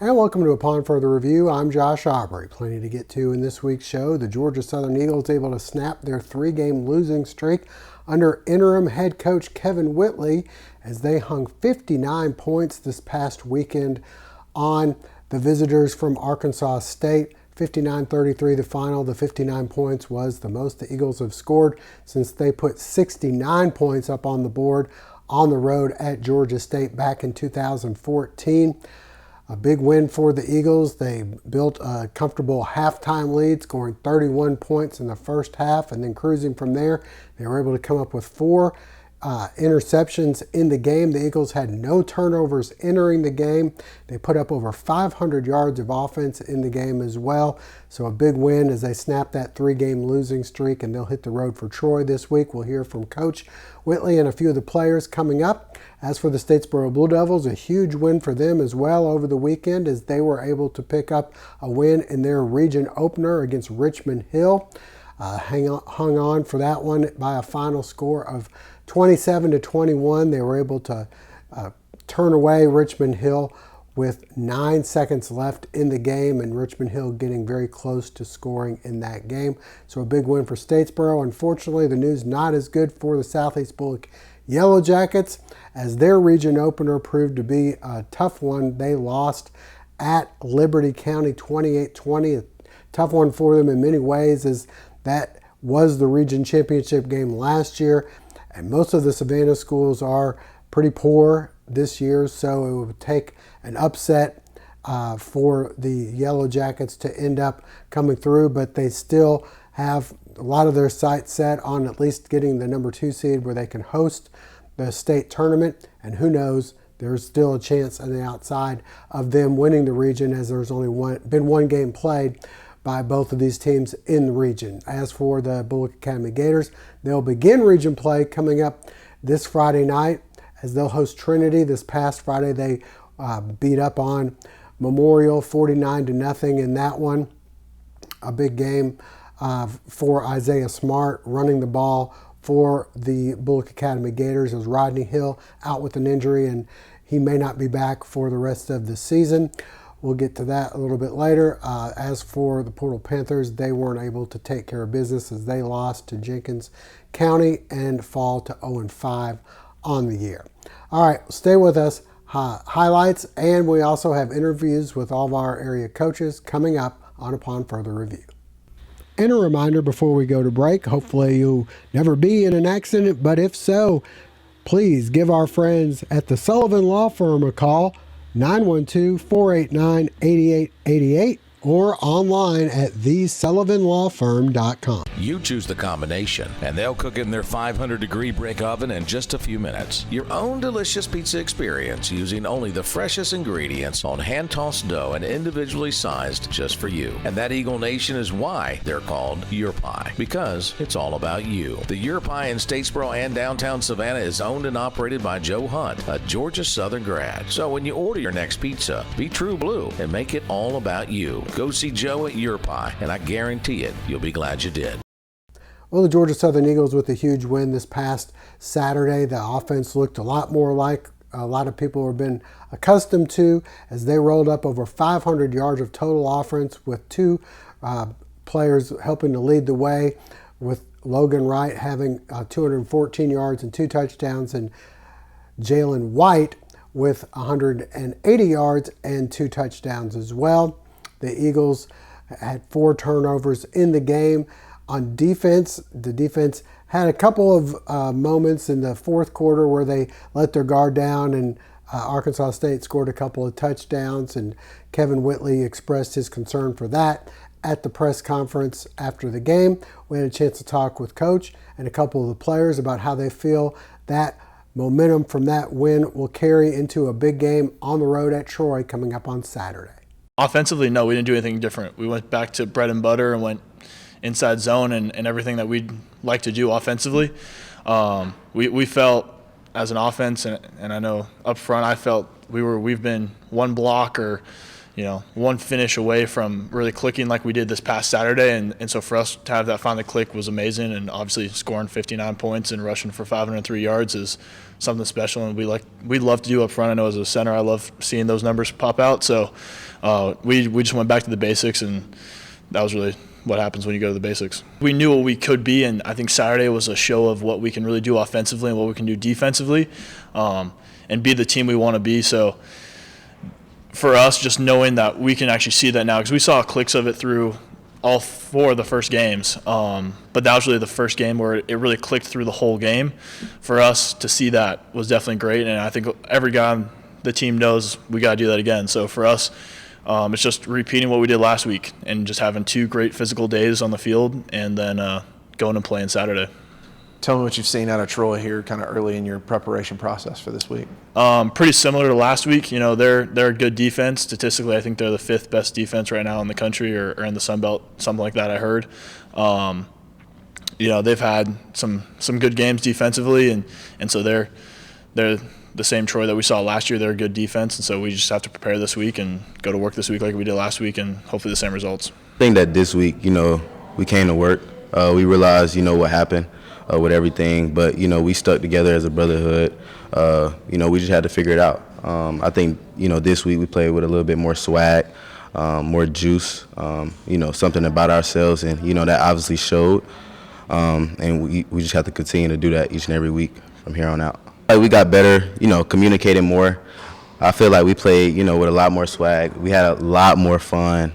And welcome to Upon Further Review. I'm Josh Aubrey. Plenty to get to in this week's show. The Georgia Southern Eagles able to snap their three-game losing streak under interim head coach Kevin Whitley as they hung 59 points this past weekend on the visitors from Arkansas State. 59-33 the final. The 59 points was the most the Eagles have scored since they put 69 points up on the board on the road at Georgia State back in 2014. A big win for the Eagles. They built a comfortable halftime lead, scoring 31 points in the first half and then cruising from there. They were able to come up with four interceptions in the game. The Eagles had no turnovers entering the game. They put up over 500 yards of offense in the game as well. So a big win as they snap that three-game losing streak, and they'll hit the road for Troy this week. We'll hear from Coach Whitley and a few of the players coming up. As for the Statesboro Blue Devils, a huge win for them as well over the weekend as they were able to pick up a win in their region opener against Richmond Hill. Hung on for that one by a final score of 27-21. They were able to turn away Richmond Hill with 9 seconds left in the game, and Richmond Hill getting very close to scoring in that game. So a big win for Statesboro. Unfortunately, the news not as good for the Southeast Bulloch Yellow Jackets as their region opener proved to be a tough one. They lost at Liberty County 28-20. A tough one for them in many ways as that was the region championship game last year. And most of the Savannah schools are pretty poor this year, so it would take an upset for the Yellow Jackets to end up coming through, but they still have a lot of their sights set on at least getting the number 2 seed where they can host the state tournament, and who knows, there's still a chance on the outside of them winning the region as there's only been one game played by both of these teams in the region. As for the Bulloch Academy Gators, they'll begin region play coming up this Friday night as they'll host Trinity. This past Friday they beat up on Memorial 49-0 in that one. A big game for Isaiah Smart running the ball for the Bulloch Academy Gators as Rodney Hill out with an injury and he may not be back for the rest of the season. We'll get to that a little bit later. As for the Portal Panthers, they weren't able to take care of business as they lost to Jenkins County and fall to 0-5 on the year. All right, stay with us. Highlights, and we also have interviews with all of our area coaches coming up on Upon Further Review. And a reminder before we go to break, hopefully you'll never be in an accident, but if so, please give our friends at the Sullivan Law Firm a call, 912-489-8888, or online at thesullivanlawfirm.com. You choose the combination, and they'll cook it in their 500-degree brick oven in just a few minutes. Your own delicious pizza experience using only the freshest ingredients on hand-tossed dough and individually sized just for you. And that Eagle Nation is why they're called Your Pie, because it's all about you. The Your Pie in Statesboro and downtown Savannah is owned and operated by Joe Hunt, a Georgia Southern grad. So when you order your next pizza, be true blue and make it all about you. Go see Joe at Your Pie, and I guarantee it, you'll be glad you did. Well, the Georgia Southern Eagles with a huge win this past Saturday. The offense looked a lot more like a lot of people have been accustomed to as they rolled up over 500 yards of total offense with two players helping to lead the way, with Logan Wright having 214 yards and 2 touchdowns, and Jalen White with 180 yards and 2 touchdowns as well. The Eagles had 4 turnovers in the game. On defense, the defense had a couple of moments in the fourth quarter where they let their guard down, and Arkansas State scored a couple of touchdowns, and Kevin Whitley expressed his concern for that at the press conference after the game. We had a chance to talk with Coach and a couple of the players about how they feel that momentum from that win will carry into a big game on the road at Troy coming up on Saturday. Offensively, no, we didn't do anything different. We went back to bread and butter and went inside zone and everything that we'd like to do offensively. We felt as an offense, and I know up front I felt we've been one block or one finish away from really clicking like we did this past Saturday. And so for us to have that finally click was amazing. And obviously scoring 59 points and rushing for 503 yards is something special. And we'd love to do up front. I know as a center, I love seeing those numbers pop out. So we just went back to the basics, and that was really what happens when you go to the basics. We knew what we could be, and I think Saturday was a show of what we can really do offensively and what we can do defensively, and be the team we want to be. So for us, just knowing that we can actually see that now, because we saw clicks of it through all 4 of the first games, but that was really the first game where it really clicked through the whole game. For us to see that was definitely great, and I think every guy on the team knows we got to do that again. So for us, it's just repeating what we did last week and just having 2 great physical days on the field, and then going and playing Saturday. Tell me what you've seen out of Troy here kind of early in your preparation process for this week. Pretty similar to last week. They're a good defense. Statistically, I think they're the 5th best defense right now in the country, or in the Sun Belt, something like that I heard. They've had some good games defensively, and so they're the same Troy that we saw last year. They're a good defense, and so we just have to prepare this week and go to work this week like we did last week, and hopefully the same results. I think that this week, we came to work. We realized, what happened with everything, but, we stuck together as a brotherhood. We just had to figure it out. I think, this week we played with a little bit more swag, more juice, something about ourselves, and, that obviously showed. And we just have to continue to do that each and every week from here on out. We got better, communicating more. I feel like we played, with a lot more swag. We had a lot more fun.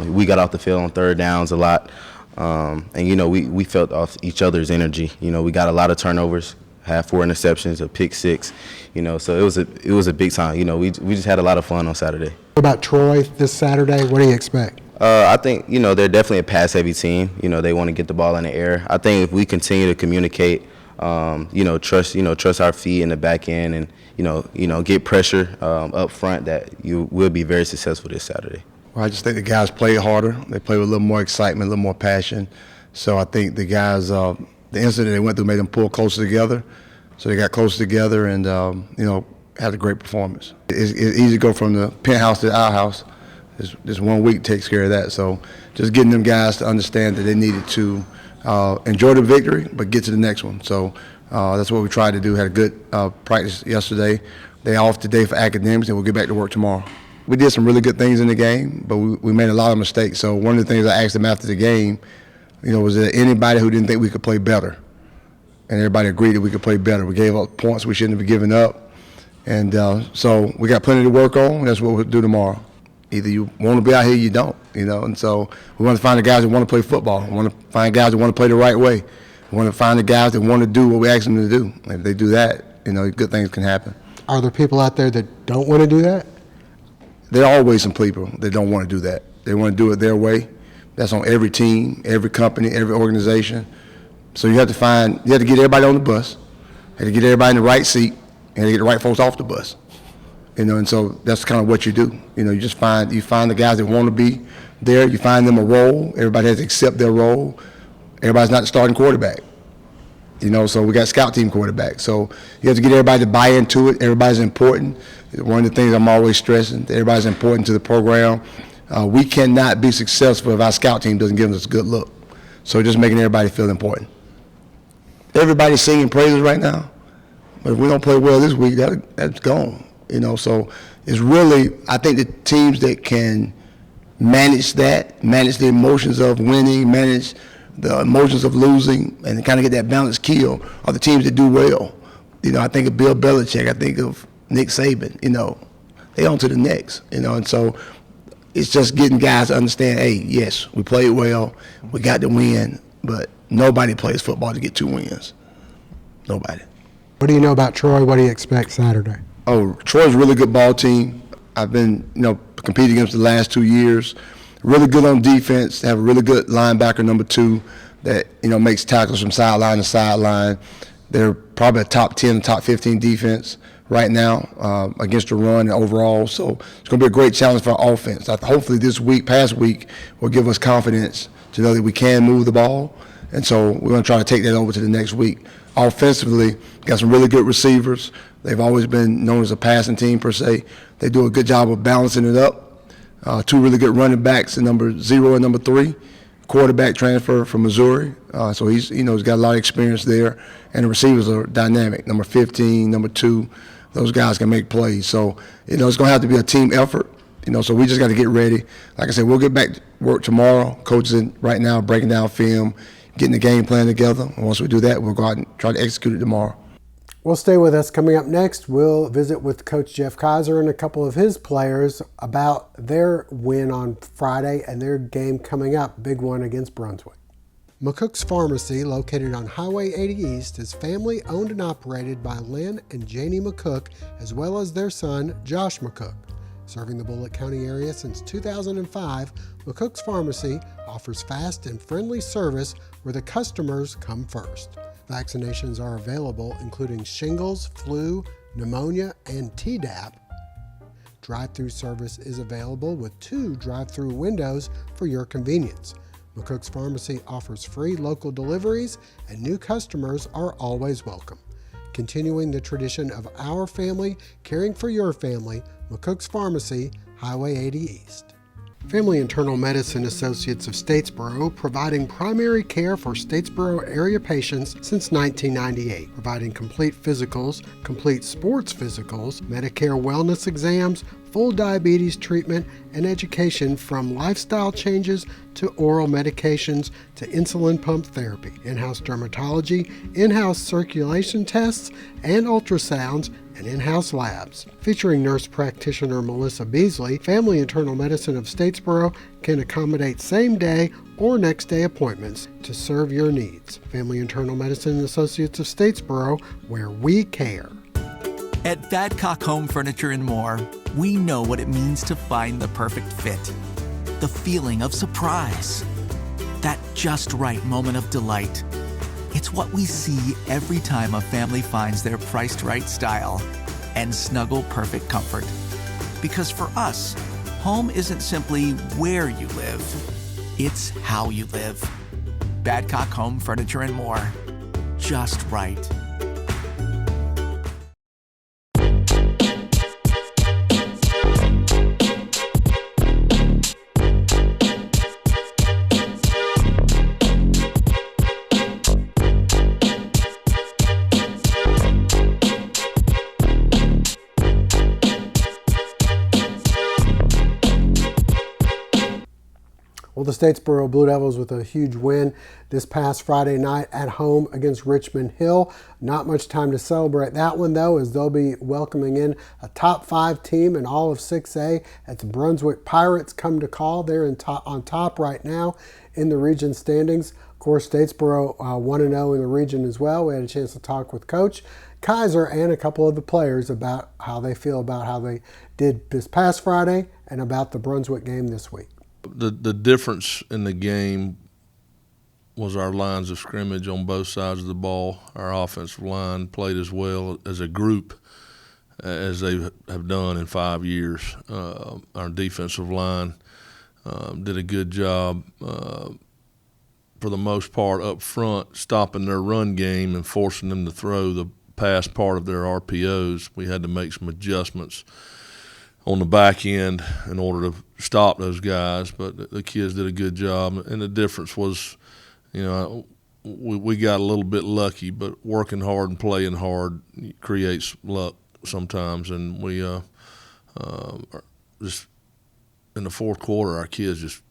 We got off the field on 3rd downs a lot. And, we felt off each other's energy. We got a lot of turnovers, had 4 interceptions, a pick 6, so it was a big time. We just had a lot of fun on Saturday. What about Troy this Saturday? What do you expect? I think, they're definitely a pass-heavy team. They want to get the ball in the air. I think if we continue to communicate, trust our feet in the back end, and, get pressure up front, that you will be very successful this Saturday. Well, I just think the guys play harder. They play with a little more excitement, a little more passion. So I think the guys, the incident they went through made them pull closer together. So they got closer together and, had a great performance. It's easy to go from the penthouse to our house. This 1 week takes care of that. So just getting them guys to understand that they needed to enjoy the victory, but get to the next one. So that's what we tried to do. Had a good practice yesterday. They off today for academics, and we'll get back to work tomorrow. We did some really good things in the game, but we made a lot of mistakes. So one of the things I asked them after the game, was there anybody who didn't think we could play better? And everybody agreed that we could play better. We gave up points we shouldn't have given up. And so we got plenty to work on. That's what we'll do tomorrow. Either you want to be out here, you don't, And so we want to find the guys that want to play football. We want to find guys that want to play the right way. We want to find the guys that want to do what we ask them to do. And if they do that, good things can happen. Are there people out there that don't want to do that? There are always some people that don't want to do that. They want to do it their way. That's on every team, every company, every organization. So you have to get everybody on the bus, you have to get everybody in the right seat, and get the right folks off the bus. And so that's kind of what you do. You find the guys that want to be there. You find them a role. Everybody has to accept their role. Everybody's not the starting quarterback. So we got scout team quarterback. So you have to get everybody to buy into it. Everybody's important. One of the things I'm always stressing, that everybody's important to the program. We cannot be successful if our scout team doesn't give us a good look. So just making everybody feel important. Everybody's singing praises right now, but if we don't play well this week, that's gone. So it's really, I think the teams that can manage the emotions of winning, manage the emotions of losing, and kind of get that balanced keel are the teams that do well. I think of Bill Belichick, I think of Nick Saban, they on to the next, and so it's just getting guys to understand, hey, yes, we played well, we got the win, but nobody plays football to get 2 wins. Nobody. What do you know about Troy? What do you expect Saturday? Oh, Troy's a really good ball team. I've been, competing against the last 2 years. Really good on defense. They have a really good linebacker, number 2, that, makes tackles from sideline to sideline. They're probably a top 10, top 15 defense right now against the run and overall. So it's going to be a great challenge for our offense. Hopefully this past week, will give us confidence to know that we can move the ball. And so we're going to try to take that over to the next week. Offensively, got some really good receivers. They've always been known as a passing team per se. They do a good job of balancing it up. two really good running backs, number 0 and number 3. Quarterback transfer from Missouri, so he's got a lot of experience there, and the receivers are dynamic. Number 15, number 2, those guys can make plays. So it's going to have to be a team effort. So we just got to get ready. Like I said, we'll get back to work tomorrow. Coach is right now breaking down film, getting the game plan together. And once we do that, we'll go out and try to execute it tomorrow. Well, stay with us. Coming up next, we'll visit with Coach Jeff Kaiser and a couple of his players about their win on Friday and their game coming up, big one against Brunswick. McCooks Pharmacy, located on Highway 80 East, is family owned and operated by Lynn and Janie McCook, as well as their son, Josh McCook. Serving the Bulloch County area since 2005, McCooks Pharmacy offers fast and friendly service where the customers come first. Vaccinations are available, including shingles, flu, pneumonia, and Tdap. Drive-through service is available with 2 drive-through windows for your convenience. McCooks Pharmacy offers free local deliveries, and new customers are always welcome. Continuing the tradition of our family caring for your family, McCooks Pharmacy, Highway 80 East. Family Internal Medicine Associates of Statesboro, providing primary care for Statesboro area patients since 1998, providing complete physicals, complete sports physicals, Medicare wellness exams, full diabetes treatment, and education from lifestyle changes to oral medications to insulin pump therapy, in-house dermatology, in-house circulation tests, and ultrasounds, and in-house labs. Featuring nurse practitioner Melissa Beasley, Family Internal Medicine of Statesboro can accommodate same-day or next-day appointments to serve your needs. Family Internal Medicine Associates of Statesboro, where we care. At Badcock Home Furniture and More, we know what it means to find the perfect fit. The feeling of surprise. That just right moment of delight. It's what we see every time a family finds their priced right style and snuggle perfect comfort. Because for us, home isn't simply where you live, it's how you live. Badcock Home Furniture and More. Just right. Well, the Statesboro Blue Devils with a huge win this past Friday night at home against Richmond Hill. Not much time to celebrate that one, though, as they'll be welcoming in a top 5 team in all of 6A. It's Brunswick Pirates come to call. They're on top right now in the region standings. Of course, Statesboro 1-0 in the region as well. We had a chance to talk with Coach Kaiser and a couple of the players about how they feel about how they did this past Friday and about the Brunswick game this week. The difference in the game was our lines of scrimmage on both sides of the ball. Our offensive line played as well as a group as they have done in 5 years. Our defensive line did a good job for the most part up front, stopping their run game and forcing them to throw the pass part of their RPOs. We had to make some adjustments on the back end in order to stop those guys, but the kids did a good job. And the difference was, we got a little bit lucky, but working hard and playing hard creates luck sometimes. And we just in the fourth quarter, our kids just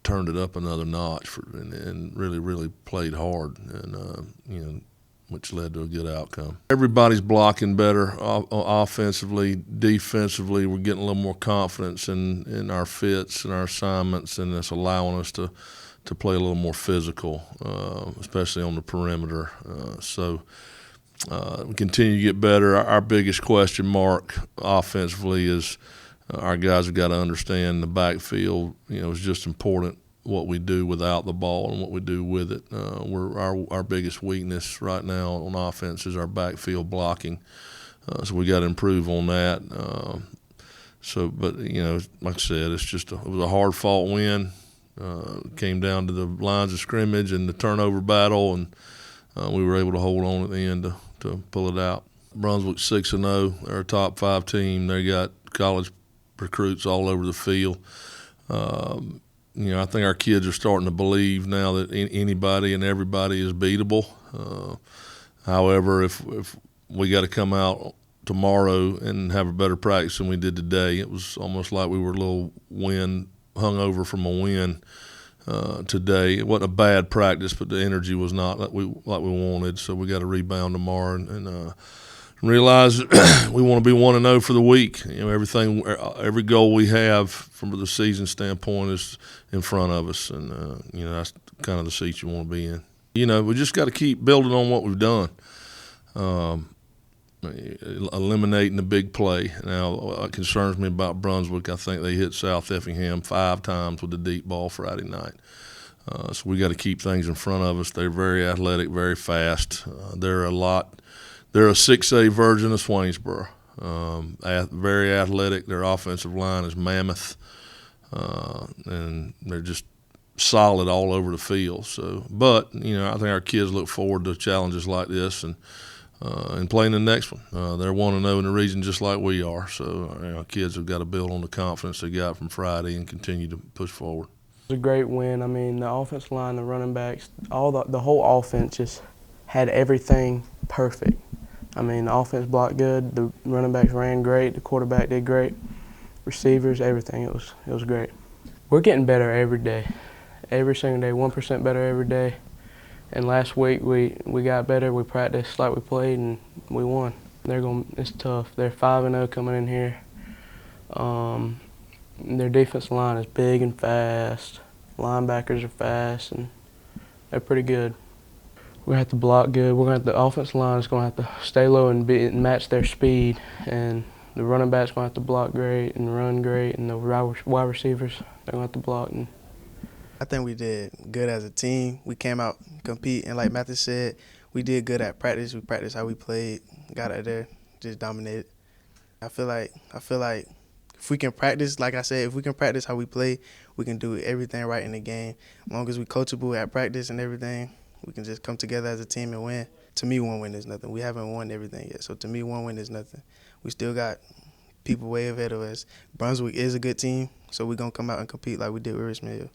turned it up another notch and really, really played hard, and which led to a good outcome. Everybody's blocking better offensively, defensively. We're getting a little more confidence in our fits and our assignments, and it's allowing us to play a little more physical, especially on the perimeter. So we continue to get better. Our biggest question mark offensively is our guys have got to understand the backfield. Is just important what we do without the ball and what we do with it. Our biggest weakness right now on offense is our backfield blocking. So we got to improve on that. But like I said, it was a hard-fought win. Came down to the lines of scrimmage and the turnover battle, and we were able to hold on at the end to pull it out. Brunswick 6-0. They're a top 5 team. They got college recruits all over the field. I think our kids are starting to believe now that anybody and everybody is beatable. However, if we got to come out tomorrow and have a better practice than we did today, it was almost like we were a little hungover from a win today. It wasn't a bad practice, but the energy was not like we wanted. So we got to rebound tomorrow and realize we want to be 1-0 for the week. Every goal we have from the season standpoint is in front of us, and that's kind of the seat you want to be in. We just got to keep building on what we've done. Eliminating the big play. Now, what concerns me about Brunswick, I think they hit South Effingham 5 times with the deep ball Friday night. So we got to keep things in front of us. They're very athletic, very fast. They're a 6A version of Swainsboro. Very athletic. Their offensive line is mammoth, and they're just solid all over the field. So, but I think our kids look forward to challenges like this and playing the next one. They're 1-0 in the region just like we are. So our kids have got to build on the confidence they got from Friday and continue to push forward. It was a great win. I mean, the offensive line, the running backs, the whole offense just had everything perfect. I mean, the offense blocked good, the running backs ran great, the quarterback did great, receivers, everything. It was great. We're getting better every day, every single day, 1% better every day. And last week we got better. We practiced like we played, and we won. It's tough. They're 5-0 coming in here. Their defensive line is big and fast. Linebackers are fast, and they're pretty good. We're gonna have to block good. The offensive line is gonna have to stay low and match their speed, and the running back's gonna have to block great and run great, and the wide receivers, they're gonna have to block. I think we did good as a team. We came out, compete, and like Matthew said, we did good at practice. We practiced how we played, got out there, just dominated. I feel like if we can practice, like I said, if we can practice how we play, we can do everything right in the game. As long as we coachable at practice and everything, we can just come together as a team and win. To me, 1 win is nothing. We haven't won everything yet, so to me, 1 win is nothing. We still got people way ahead of us. Brunswick is a good team, so we're going to come out and compete like we did with Richmond Hill.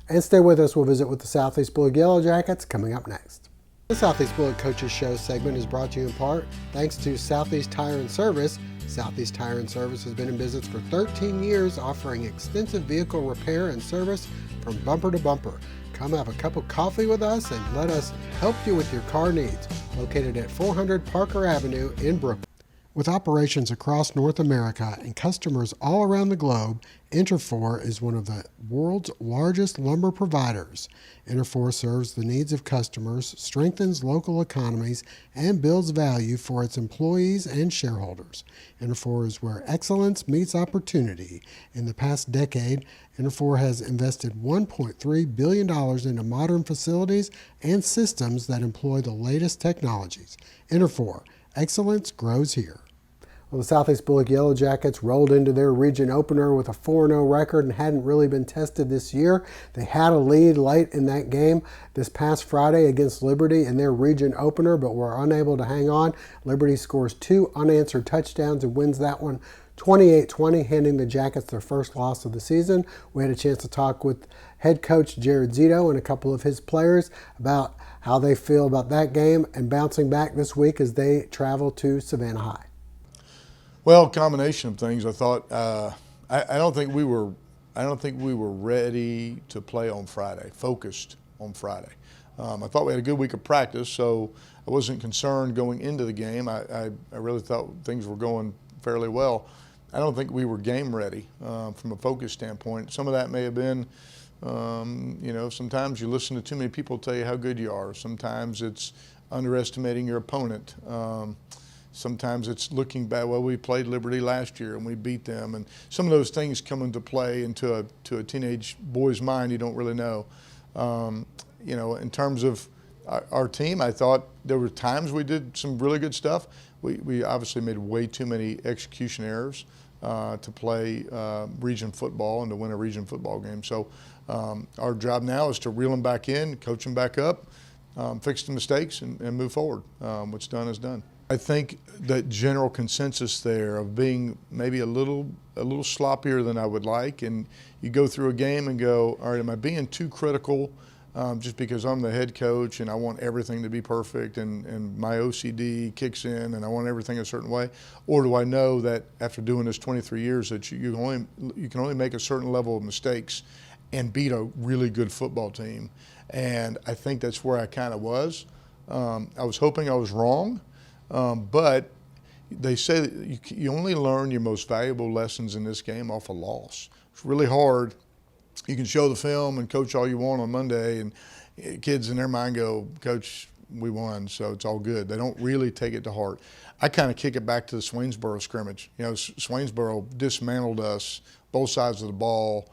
And stay with us. We'll visit with the Southeast Bulloch Yellow Jackets coming up next. The Southeast Bulloch Coaches Show segment is brought to you in part thanks to Southeast Tire and Service. Southeast Tire and Service has been in business for 13 years, offering extensive vehicle repair and service from bumper to bumper. Come have a cup of coffee with us and let us help you with your car needs. Located at 400 Parker Avenue in Brooklyn. With operations across North America and customers all around the globe, Interfor is one of the world's largest lumber providers. Interfor serves the needs of customers, strengthens local economies, and builds value for its employees and shareholders. Interfor is where excellence meets opportunity. In the past decade, Interfor has invested $1.3 billion into modern facilities and systems that employ the latest technologies. Interfor, excellence grows here. Well, the Southeast Bulloch Yellow Jackets rolled into their region opener with a 4-0 record and hadn't really been tested this year. They had a lead late in that game this past Friday against Liberty in their region opener, but were unable to hang on. Liberty scores 2 unanswered touchdowns and wins that one 28-20, handing the Jackets their first loss of the season. We had a chance to talk with head coach Jared Zito and a couple of his players about how they feel about that game and bouncing back this week as they travel to Savannah High. Well, combination of things. I thought I don't think we were ready to play on Friday, focused on Friday. I thought we had a good week of practice, so I wasn't concerned going into the game. I really thought things were going fairly well. I don't think we were game ready from a focus standpoint. Some of that may have been, sometimes you listen to too many people tell you how good you are. Sometimes it's underestimating your opponent. Sometimes it's looking back. Well, we played Liberty last year and we beat them, and some of those things come into play into a teenage boy's mind. You don't really know. In terms of our team, I thought there were times we did some really good stuff. We obviously made way too many execution errors to play region football and to win a region football game. So our job now is to reel them back in, coach them back up, fix the mistakes, and move forward. What's done is done. I think that general consensus there of being maybe a little a little sloppier than I would like, and you go through a game and go, all right, am I being too critical just because I'm the head coach and I want everything to be perfect and my OCD kicks in and I want everything a certain way? Or do I know that after doing this 23 years that you can only make a certain level of mistakes and beat a really good football team? And I think that's where I kind of was. I was hoping I was wrong, but they say that you only learn your most valuable lessons in this game off a loss. It's really hard. You can show the film and coach all you want on Monday, and kids in their mind go, Coach, we won, so it's all good. They don't really take it to heart. I kind of kick it back to the Swainsboro scrimmage. You know, Swainsboro dismantled us, both sides of the ball,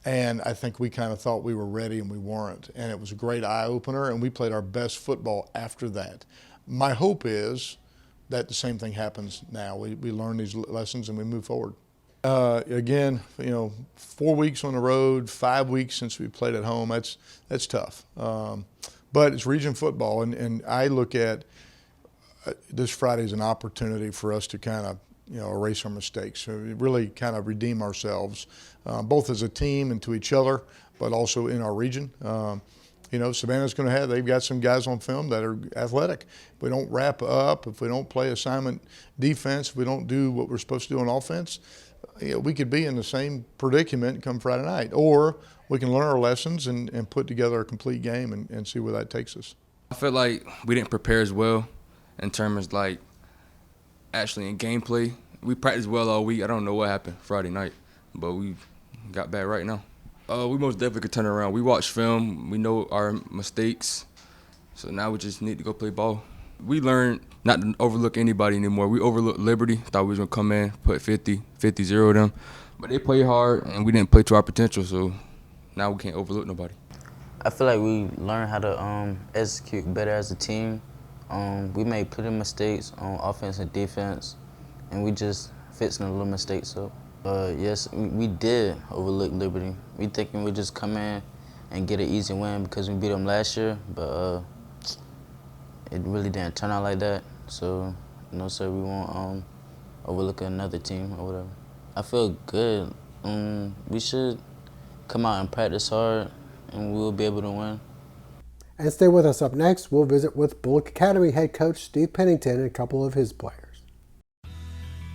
and I think we kind of thought we were ready and we weren't. And it was a great eye-opener, and we played our best football after that. My hope is that the same thing happens now. We learn these lessons and we move forward. Again, 4 weeks on the road, 5 weeks since we played at home, that's tough. But it's region football, and I look at this Friday as an opportunity for us to kind of erase our mistakes, so really kind of redeem ourselves, both as a team and to each other, but also in our region. Savannah's going to they've got some guys on film that are athletic. If we don't wrap up, if we don't play assignment defense, if we don't do what we're supposed to do on offense, we could be in the same predicament come Friday night. Or we can learn our lessons and put together a complete game and see where that takes us. I feel like we didn't prepare as well in terms like actually in gameplay. We practiced well all week. I don't know what happened Friday night, but we got back right now. We most definitely could turn it around. We watch film. We know our mistakes. So now we just need to go play ball. We learned not to overlook anybody anymore. We overlooked Liberty. Thought we was going to come in, put 50-0 of them. But they played hard, and we didn't play to our potential, so now we can't overlook nobody. I feel like we learned how to execute better as a team. We made plenty of mistakes on offense and defense, and we just fixing the little mistakes up. Yes, we did overlook Liberty. We thinking we just come in and get an easy win because we beat them last year, but it really didn't turn out like that. So, no, sir, we won't overlook another team or whatever. I feel good. We should come out and practice hard, and we'll be able to win. And stay with us. Up next, we'll visit with Bulloch Academy head coach Steve Pennington and a couple of his players.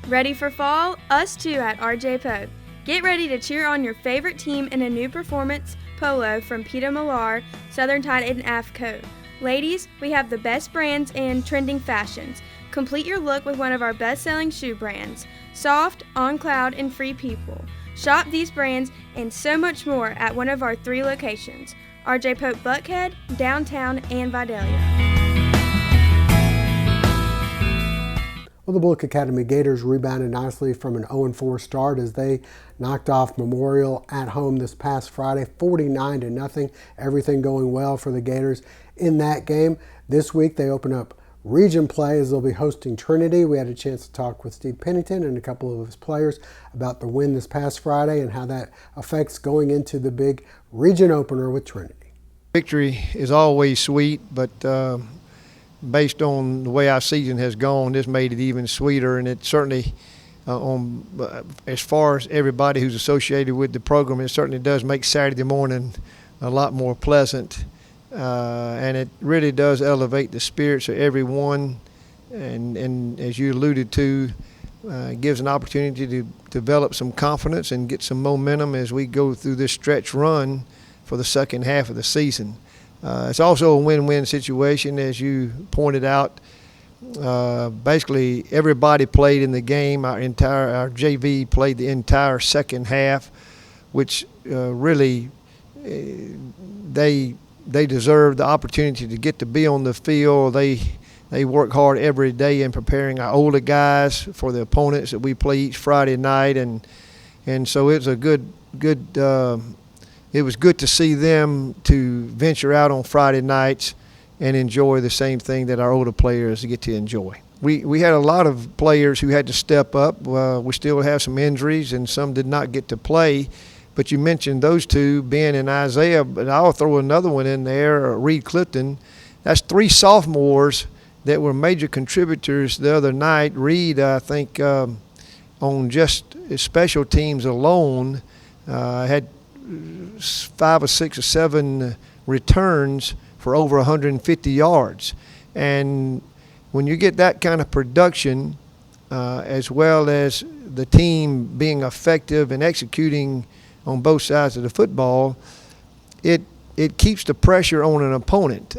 Ready for fall? Us too at RJ Pope. Get ready to cheer on your favorite team in a new performance polo from Peter Millar, Southern Tide and AFCO. Ladies, we have the best brands and trending fashions. Complete your look with one of our best-selling shoe brands, Soft, On Cloud, and Free People. Shop these brands and so much more at one of our 3 locations, RJ Pope Buckhead, Downtown, and Vidalia. Well, the Bulloch Academy Gators rebounded nicely from an 0-4 start as they knocked off Memorial at home this past Friday, 49-0. Everything going well for the Gators in that game. This week they open up region play as they'll be hosting Trinity. We had a chance to talk with Steve Pennington and a couple of his players about the win this past Friday and how that affects going into the big region opener with Trinity. Victory is always sweet, but based on the way our season has gone, this made it even sweeter, and it certainly, as far as everybody who's associated with the program, it certainly does make Saturday morning a lot more pleasant, and it really does elevate the spirits of everyone, and as you alluded to, gives an opportunity to develop some confidence and get some momentum as we go through this stretch run for the second half of the season. It's also a win-win situation, as you pointed out. Basically, everybody played in the game. Our JV played the entire second half, which really they deserve the opportunity to get to be on the field. They work hard every day in preparing our older guys for the opponents that we play each Friday night, and so it's a good. It was good to see them to venture out on Friday nights and enjoy the same thing that our older players get to enjoy. We had a lot of players who had to step up. We still have some injuries, and some did not get to play. But you mentioned those two, Ben and Isaiah, but I'll throw another one in there, Reed Clifton. That's 3 sophomores that were major contributors the other night. Reed, I think, on just special teams alone, had 5 or 6 or 7 returns for over 150 yards. And when you get that kind of production, as well as the team being effective and executing on both sides of the football, it keeps the pressure on an opponent.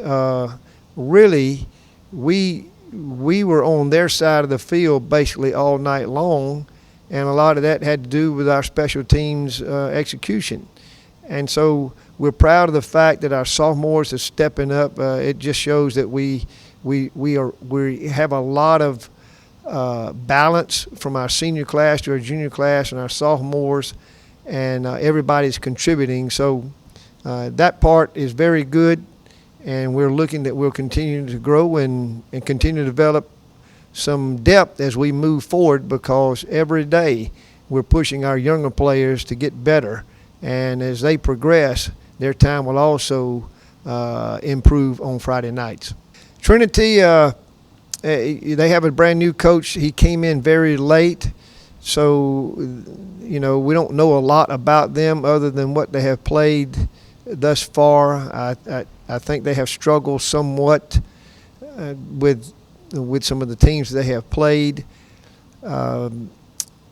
Really, we were on their side of the field basically all night long, and a lot of that had to do with our special teams execution. And so we're proud of the fact that our sophomores are stepping up. It just shows that we have a lot of balance from our senior class to our junior class and our sophomores, and everybody's contributing. So that part is very good, and we're looking that we'll continue to grow and continue to develop some depth as we move forward, because every day we're pushing our younger players to get better, and as they progress, their time will also improve on Friday nights. Trinity, they have a brand new coach. He came in very late, so we don't know a lot about them other than what they have played thus far. I think they have struggled somewhat with some of the teams they have played.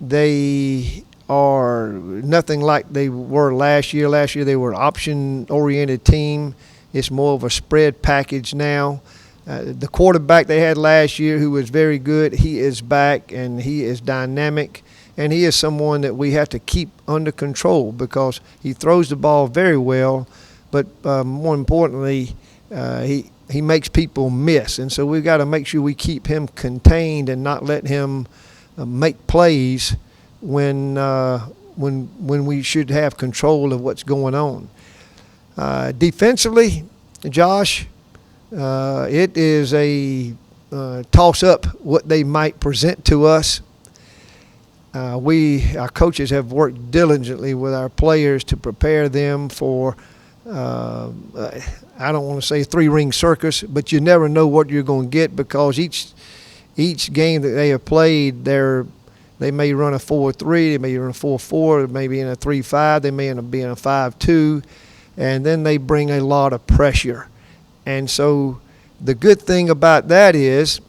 They are nothing like they were last year. Last year they were an option-oriented team. It's more of a spread package now. The quarterback they had last year, who was very good, he is back, and he is dynamic, and he is someone that we have to keep under control because he throws the ball very well, but more importantly, he makes people miss, and so we've got to make sure we keep him contained and not let him make plays when we should have control of what's going on. Defensively, Josh, it is a toss-up what they might present to us. Our coaches have worked diligently with our players to prepare them for, I don't want to say three-ring circus, but you never know what you're going to get, because each game that they have played, they may run a 4-3, they may run a 4-4, they may be in a 3-5, they may end up being a 5-2, and then they bring a lot of pressure. And so the good thing about that is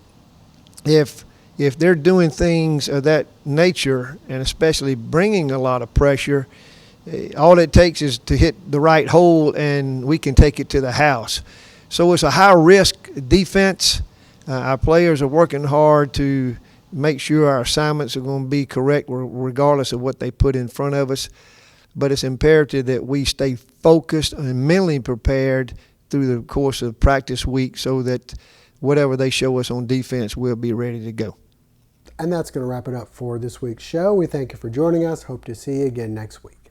if they're doing things of that nature, and especially bringing a lot of pressure, all it takes is to hit the right hole and we can take it to the house. So it's a high-risk defense. Our players are working hard to make sure our assignments are going to be correct regardless of what they put in front of us. But it's imperative that we stay focused and mentally prepared through the course of practice week so that whatever they show us on defense, we'll be ready to go. And that's going to wrap it up for this week's show. We thank you for joining us. Hope to see you again next week.